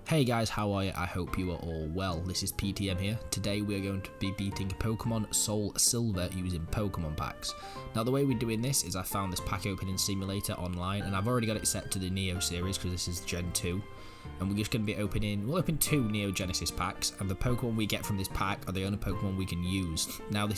Hey guys, how are you? I hope you are all well. This is PTM here. Today we are going to be beating Pokemon Soul Silver using Pokemon packs. Now the way we're doing this is I found this pack opening simulator online and I've already got it set to the Neo series because this is Gen 2. And we're just going to be we'll open 2 Neo Genesis packs, and the Pokemon we get from this pack are the only Pokemon we can use. Now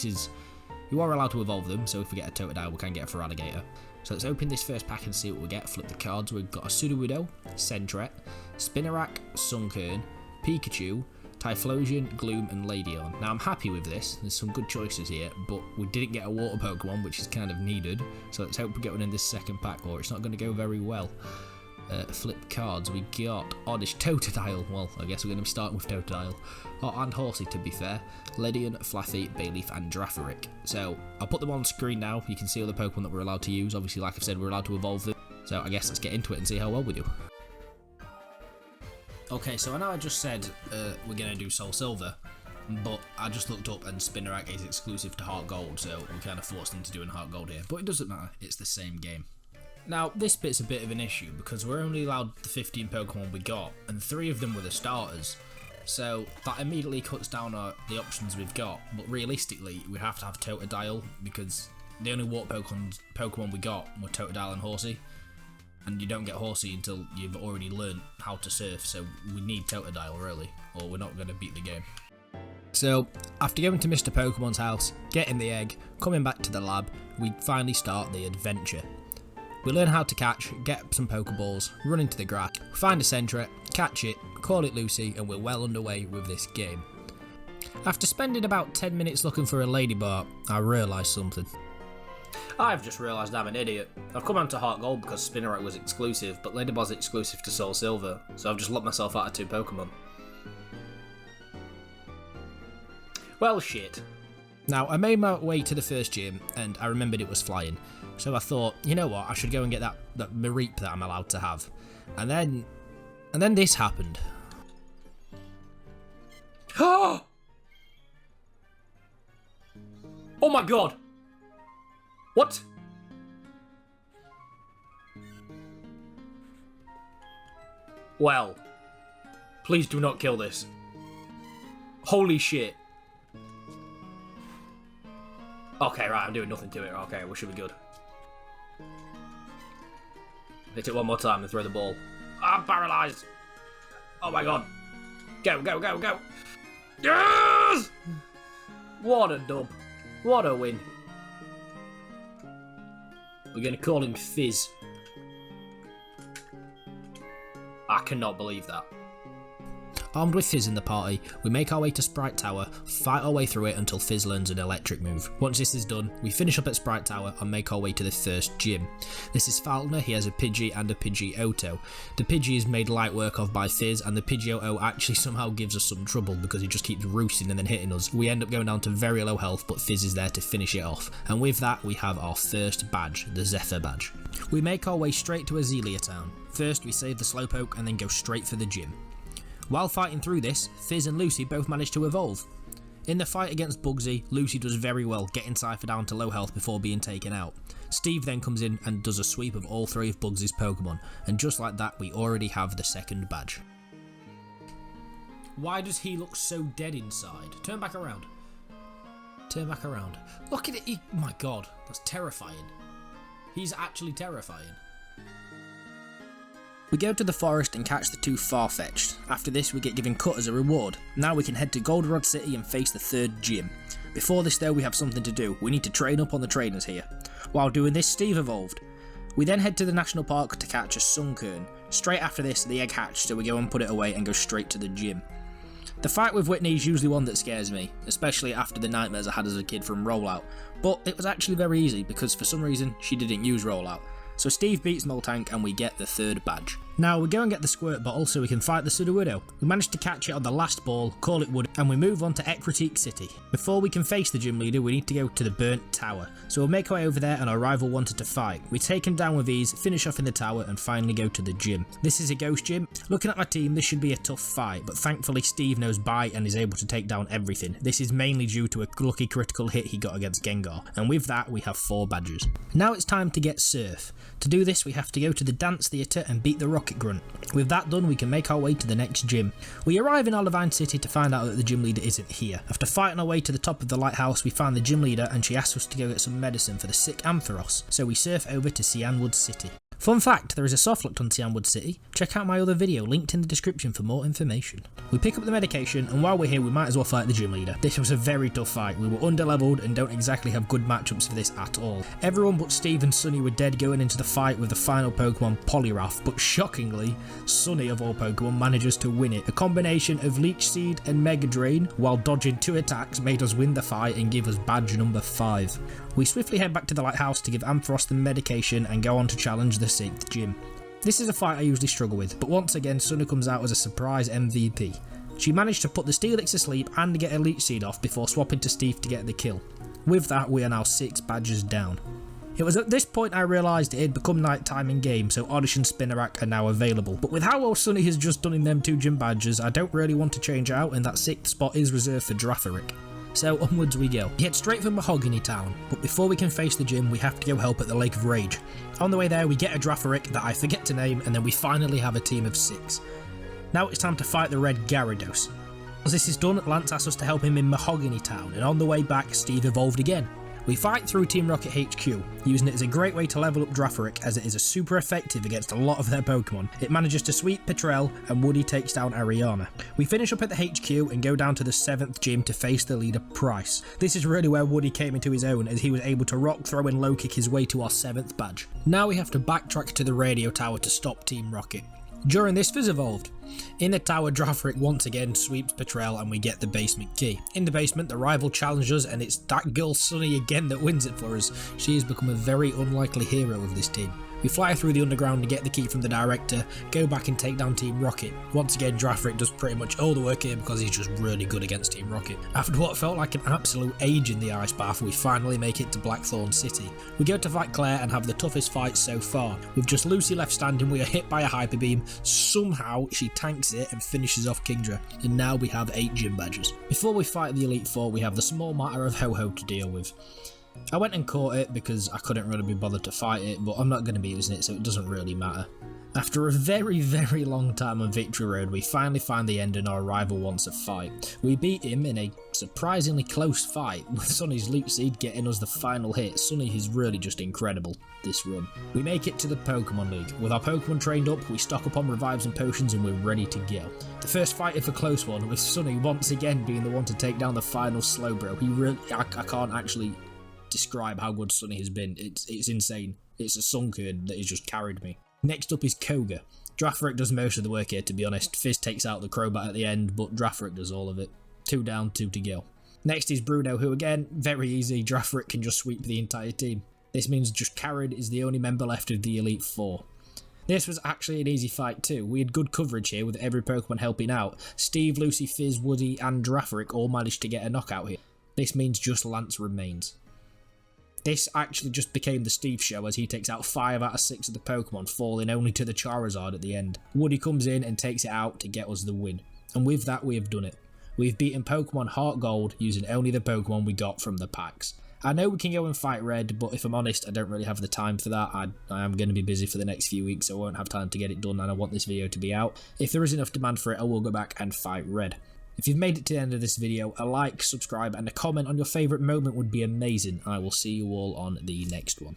you are allowed to evolve them, so if we get a Totodile we can get a Feraligatr. So let's open this first pack and see what we get. Flip the cards. We've got a Sudowoodo, Sentret, Spinarak, Sunkern, Pikachu, Typhlosion, Gloom and Ladion. Now I'm happy with this, there's some good choices here, but we didn't get a water Pokemon, which is kind of needed, so let's hope we get one in this second pack or it's not going to go very well. Flip cards, we got Oddish, Totodile, well I guess we're going to be starting with Totodile, and Horsey to be fair, Ledian, Flaffy, Bayleaf and Girafarig. So I'll put them on screen now, you can see all the Pokemon that we're allowed to use. Obviously like I've said, we're allowed to evolve them, so I guess let's get into it and see how well we do. Okay, so I know I just said we're going to do Soul Silver, but I just looked up and Spinarak is exclusive to HeartGold, so we kind of forced them to do in HeartGold here, but it doesn't matter, it's the same game. Now, this bit's a bit of an issue because we're only allowed the 15 Pokemon we got, and 3 of them were the starters. So that immediately cuts down the options we've got, but realistically, we'd have to have Totodile because the only water Pokemon we got were Totodile and Horsey, and you don't get Horsey until you've already learned how to surf, so we need Totodile really, or we're not going to beat the game. So, after going to Mr. Pokemon's house, getting the egg, coming back to the lab, we finally start the adventure. We learn how to catch, get some Pokeballs, run into the grass, find a Sentret, catch it, call it Lucy, and we're well underway with this game. After spending about 10 minutes looking for a Ladybug, I realised something. I've just realised I'm an idiot. I've come onto HeartGold because Spinarak was exclusive, but Ladybug's exclusive to Soul Silver, so I've just locked myself out of 2 Pokemon. Well, shit. Now, I made my way to the first gym, and I remembered it was flying. So I thought, you know what, I should go and get that Mareep that I'm allowed to have. And then this happened. Oh my god! What? Well, please do not kill this. Holy shit. Okay, right, I'm doing nothing to it. Okay, we should be good. Hit it one more time and throw the ball. I'm paralysed! Oh my god. Go, go, go, go! Yes! What a dub. What a win. We're going to call him Fizz. I cannot believe that. Armed with Fizz in the party, we make our way to Sprite Tower, fight our way through it until Fizz learns an electric move. Once this is done, we finish up at Sprite Tower and make our way to the first gym. This is Falconer, he has a Pidgey and a PIDGEOTTO. The Pidgey is made light work of by Fizz, and the PIDGEOTTO actually somehow gives us some trouble because he just keeps roosting and then hitting us. We end up going down to very low health, but Fizz is there to finish it off. And with that, we have our first badge, the Zephyr badge. We make our way straight to Azalea Town. First, we save the Slowpoke and then go straight for the gym. While fighting through this, Fizz and Lucy both manage to evolve. In the fight against Bugsy, Lucy does very well, getting Cypher down to low health before being taken out. Steve then comes in and does a sweep of all 3 of Bugsy's Pokemon, and just like that we already have the second badge. Why does he look so dead inside? Turn back around. Turn back around. Look at it, oh my god, that's terrifying. He's actually terrifying. We go to the forest and catch the 2 Farfetch'd. After this we get given Cut as a reward. Now we can head to Goldenrod City and face the 3rd gym. Before this though we have something to do, we need to train up on the trainers here. While doing this, Steve evolved. We then head to the national park to catch a Sunkern. Straight after this the egg hatched, so we go and put it away and go straight to the gym. The fight with Whitney is usually one that scares me, especially after the nightmares I had as a kid from Rollout, but it was actually very easy because for some reason she didn't use Rollout. So Steve beats Moltank and we get the 3rd badge. Now we go and get the Squirt Bottle so we can fight the Sudowoodo. We manage to catch it on the last ball, call it wood, and we move on to Ecruteak City. Before we can face the gym leader we need to go to the Burnt Tower. So we'll make our way over there and our rival wanted to fight. We take him down with ease, finish off in the tower and finally go to the gym. This is a ghost gym. Looking at my team this should be a tough fight, but thankfully Steve knows Bite and is able to take down everything. This is mainly due to a lucky critical hit he got against Gengar, and with that we have 4 badges. Now it's time to get Surf. To do this we have to go to the dance theatre and beat the Rocket Rocket Grunt. With that done, we can make our way to the next gym. We arrive in Olivine City to find out that the gym leader isn't here. After fighting our way to the top of the lighthouse, we find the gym leader and she asks us to go get some medicine for the sick Ampharos, so we surf over to Cyanwood City. Fun fact, there is a soft lock on Cyanwood City. Check out my other video linked in the description for more information. We pick up the medication, and while we're here we might as well fight the gym leader. This was a very tough fight. We were underleveled and don't exactly have good matchups for this at all. Everyone but Steve and Sunny were dead going into the fight with the final Pokemon Poliwrath, but shockingly, Sunny of all Pokemon manages to win it. A combination of Leech Seed and Mega Drain while dodging 2 attacks made us win the fight and give us badge number 5. We swiftly head back to the lighthouse to give Ampharos the medication and go on to challenge the 6th gym. This is a fight I usually struggle with, but once again Sunny comes out as a surprise MVP. She managed to put the STEELIX to sleep and get a Leech Seed off before swapping to Steve to get the kill. With that, we are now 6 badges down. It was at this point I realised it had become night time in game, so Oddish and Spinarak are now available. But with how well Sunny has just done in them 2 gym badges, I don't really want to change out, and that 6th spot is reserved for Girafarig. So onwards we go. We head straight for Mahogany Town, but before we can face the gym we have to go help at the Lake of Rage. On the way there we get a Girafarig that I forget to name, and then we finally have a team of 6. Now it's time to fight the red Gyarados. As this is done, Lance asks us to help him in Mahogany Town, and on the way back Steve evolved again. We fight through Team Rocket HQ, using it as a great way to level up Girafarig as it is super effective against a lot of their Pokemon. It manages to sweep Petrel and Woody takes down Ariana. We finish up at the HQ and go down to the 7th gym to face the leader Price. This is really where Woody came into his own as he was able to rock, throw and low kick his way to our 7th badge. Now we have to backtrack to the radio tower to stop Team Rocket. During this, Fizz evolved. In the tower, Girafarig once again sweeps Petrel and we get the basement key. In the basement, the rival challenges and it's that girl Sunny again that wins it for us. She has become a very unlikely hero of this team. We fly through the underground to get the key from the director, go back and take down Team Rocket. Once again, Girafarig does pretty much all the work here because he's just really good against Team Rocket. After what felt like an absolute age in the ice bath, we finally make it to Blackthorn City. We go to fight Claire and have the toughest fight so far. With just Lucy left standing, we are hit by a Hyper Beam. Somehow, she tanks it and finishes off Kingdra, and now we have 8 gym badges. Before we fight the Elite Four, we have the small matter of Ho-Ho to deal with. I went and caught it because I couldn't really be bothered to fight it, but I'm not going to be using it so it doesn't really matter. After a very long time on Victory Road, we finally find the end and our rival wants a fight. We beat him in a surprisingly close fight, with Sunny's Leech Seed getting us the final hit. Sunny is really just incredible this run. We make it to the Pokemon League. With our Pokemon trained up, we stock up on revives and potions and we're ready to go. The first fight is a close one, with Sunny once again being the one to take down the final Slowbro. I can't actually describe how good Sunny has been. It's insane. It's a Sunkern that has just carried me. Next up is Koga. Girafarig does most of the work here, to be honest. Fizz takes out the Crobat at the end, but Girafarig does all of it. 2 down, 2 to go. Next is Bruno, who again, very easy. Girafarig can just sweep the entire team. This means just Karen is the only member left of the Elite Four. This was actually an easy fight too. We had good coverage here with every Pokemon helping out. Steve, Lucy, Fizz, Woody and Girafarig all managed to get a knockout here. This means just Lance remains. This actually just became the Steve show as he takes out 5 out of 6 of the Pokemon, falling only to the Charizard at the end. Woody comes in and takes it out to get us the win. And with that we have done it. We've beaten Pokemon HeartGold using only the Pokemon we got from the packs. I know we can go and fight Red, but if I'm honest, I don't really have the time for that. I am going to be busy for the next few weeks, so I won't have time to get it done and I want this video to be out. If there is enough demand for it, I will go back and fight Red. If you've made it to the end of this video, a like, subscribe and a comment on your favourite moment would be amazing. I will see you all on the next one.